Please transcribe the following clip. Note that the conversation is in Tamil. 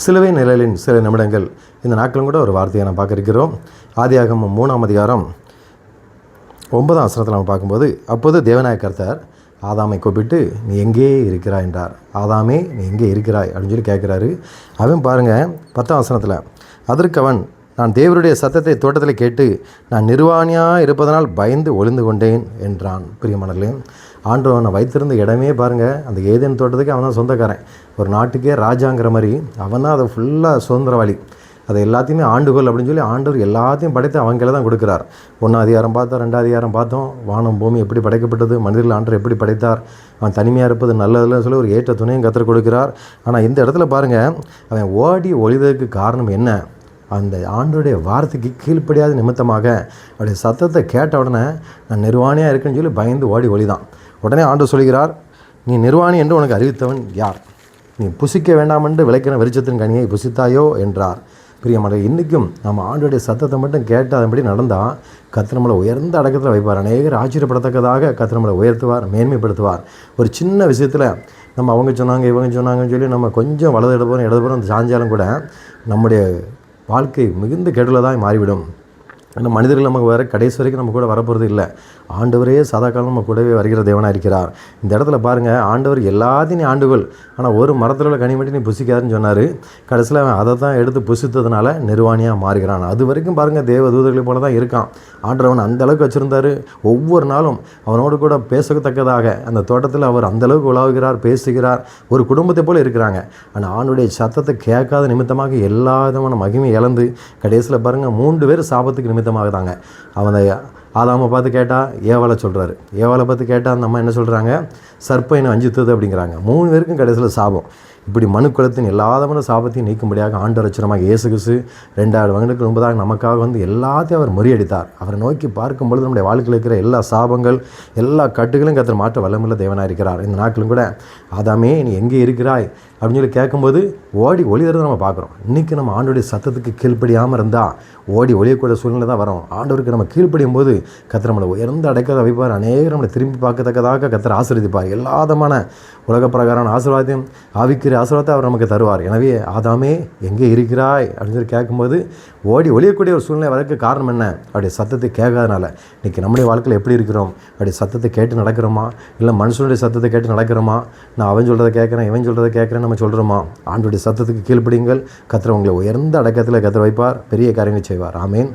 சிலுவை நிழலின் சில நிமிடங்கள் இந்த நாட்களும் கூட ஒரு வார்த்தையை நாம் பார்க்க இருக்கிறோம். ஆதியாகமம் 3ஆம் அதிகாரம் 9ஆம் வசனத்தில் நம்ம பார்க்கும்போது, அப்போது தேவனாய கர்த்தர் ஆதாமை கூப்பிட்டு, நீ எங்கே இருக்கிறாய் என்றார். ஆதாமே, நீ எங்கே இருக்கிறாய் அப்படின்னு சொல்லி கேட்குறாரு. அவன் பாருங்கள் 10ஆம் வசனத்தில், அதற்கு அவன், நான் தேவருடைய சத்தத்தை தோட்டத்தில் கேட்டு நான் நிர்வாணியாக இருப்பதனால் பயந்து ஒளிந்து கொண்டேன் என்றான். பிரியமானவர்களே, ஆண்டவர் அவனை வைத்திருந்த இடமே பாருங்கள், அந்த ஏதேன் தோட்டத்துக்கு அவன் தான் சொந்தக்காரன். ஒரு நாட்டுக்கே ராஜாங்கிற மாதிரி அவன் தான் அதை ஃபுல்லாக சுதந்திரவாளி. அதை எல்லாத்தையுமே ஆண்டுகோள் அப்படின்னு சொல்லி ஆண்டவர் எல்லாத்தையும் படைத்து அவங்கள தான் கொடுக்குறார். 1ஆம் அதிகாரம் பார்த்தோம், 2ஆம் அதிகாரம் பார்த்தோம், வானம் பூமி எப்படி படைக்கப்பட்டது, மனிதர்கள் ஆண்டவர் எப்படி படைத்தார், அவன் தனிமையாக இருப்பது நல்லதில்லைன்னு சொல்லி ஒரு ஏற்ற துணையும் கத்தர் கொடுக்கிறார். ஆனால் இந்த இடத்துல பாருங்கள், அவன் ஓடி ஒளிதற்கு காரணம் என்ன? அந்த ஆண்டோடைய வார்த்தைக்கு கீழ்ப்படியாத நிமித்தமாக அவருடைய சத்தத்தை கேட்ட உடனே நான் நிர்வாணியாக இருக்குன்னு சொல்லி பயந்து ஓடி ஒளிதான். உடனே ஆண்டவர் சொல்கிறார், நீ நிர்வாணி என்று உனக்கு அறிவித்தவன் யார்? நீ புசிக்க வேண்டாம் என்று விளைக்கிற விருட்சத்தின் கனியை புசித்தாயோ என்றார். பிரியமானவர்களே, இன்றைக்கும் நம்ம ஆண்டோடைய சத்தத்தை மட்டும் கேட்டு அதன்படி நடந்தால் கர்த்தர் நம்மளை உயர்ந்த அடக்கத்தில் வைப்பார். அநேகர் ஆச்சரியப்படத்தக்கதாக கர்த்தர் நம்மளை உயர்த்துவார், மேன்மைப்படுத்துவார். ஒரு சின்ன விஷயத்தில் நம்ம அவங்க சொன்னாங்க இவங்க சொன்னாங்கன்னு சொல்லி நம்ம கொஞ்சம் வலது இடதுபுறம் சாஞ்சாலும் கூட நம்முடைய வாழ்க்கை மிகுந்த கெடுதலாக மாறிவிடும். ஏன்னா மனிதர்கள் நமக்கு வர கடைசி வரைக்கும் நம்ம கூட வரப்போகிறது இல்லை. ஆண்டவரே சதா காலம் நம்ம கூடவே வருகிற தேவனாக இருக்கிறார். இந்த இடத்துல பாருங்கள், ஆண்டவர் எல்லாத்தையும் ஆண்டுகோள், ஆனால் ஒரு மரத்தில் உள்ள கனி மட்டும் நீ புசிக்காதுன்னு சொன்னார். கடைசியில் அவன் அதை தான் எடுத்து புசித்ததுனால நிர்வாணியாக மாறுகிறான். அது வரைக்கும் பாருங்கள், தேவ தூதர்களை போல தான் இருக்கான். ஆண்டவர் அவன் அந்தளவுக்கு வச்சுருந்தார். ஒவ்வொரு நாளும் அவனோடு கூட பேசத்தக்கதாக அந்த தோட்டத்தில் அவர் அந்தளவுக்கு உலாவுகிறார், பேசுகிறார். ஒரு குடும்பத்தை போல் இருக்கிறாங்க. ஆனால் ஆண்டுடைய சத்தத்தை கேட்காத நிமித்தமாக எல்லா விதமான மகிமை இழந்து கடைசியில் பாருங்கள் 3 பேர் சாபத்துக்கு நிமித்தமாக தாங்க. அவன் ஆதாமை பார்த்து கேட்டால் ஏவாளை சொல்கிறாரு, ஏவாளை பார்த்து கேட்டால் அந்த அம்மா என்ன சொல்கிறாங்க, சர்ப்பம் என்னை வஞ்சித்தது அப்படிங்கிறாங்க. 3 பேருக்கும் கடைசியில் சாபம். இப்படி மனுக்குலத்தின் எல்லாதமான சாபத்தையும் நீக்கும்படியாக ஆண்டவர் ரட்சகராகிய இயேசு கிறிஸ்து 2000 வருடங்களுக்கு முன்பதாக நமக்காக வந்து எல்லாத்தையும் அவர் முறியடித்தார். அவரை நோக்கி பார்க்கும் பொழுது நம்முடைய வாழ்க்கையில் இருக்கிற எல்லா சாபங்கள், எல்லா கட்டுகளும் கர்த்தர் மாற்ற வல்லமுள்ள தேவனாக இருக்கிறார். இந்த நாட்களும் கூட ஆதாமே நீ எங்கே இருக்கிறாய் அப்படின்னு சொல்லி கேட்கும்போது ஓடி ஒளியறதை நம்ம பார்க்குறோம். இன்றைக்கி நம்ம ஆண்டோடைய சத்தத்துக்கு கீழ்ப்படியாமல் இருந்தால் ஓடி ஒளியக்கூடிய சூழ்நிலை தான் வரும். ஆண்டவருக்கு நம்ம கீழ்ப்படியும் போது கர்த்தர் நம்மளை உயர்ந்த அடைக்கலை வைப்பார். அநேகர் நம்மளை திரும்பி பார்க்கத்தக்கதாக கர்த்தர் ஆசீர்வதிப்பார். எல்லாதமான உலக பிரகாரமான ஆசீர்வாதத்தையும் ஆவிக்குரிய ஆசீர்வாதத்தை அவர் நமக்கு தருவார். எனவே ஆதாமே எங்கே இருக்கிறாய் அப்படின்னு சொல்லி கேட்கும்போது ஓடி ஒளியக்கூடிய ஒரு சூழ்நிலை வரக்கு காரணம் என்ன? அப்படியே சத்தத்தை கேட்காதனால. இன்றைக்கி நம்முடைய வாழ்க்கையில் எப்படி இருக்கிறோம்? அப்படியே சத்தத்தை கேட்டு நடக்கிறோமா, இல்லை மனுஷனுடைய சத்தத்தை கேட்டு நடக்கிறோமா? நான் அவன் சொல்கிறத கேட்குறேன், இவன் சொல்கிறத கேட்குறேன் நம்ம சொல்கிறோமா? ஆண்டோடைய சத்தத்துக்கு கீழ்ப்படியுங்கள். கர்த்தர் உங்களை உயர்ந்த அடக்கத்தில் கர்த்தர் வைப்பார், பெரிய காரியங்களை செய்வார். ஆமேன்.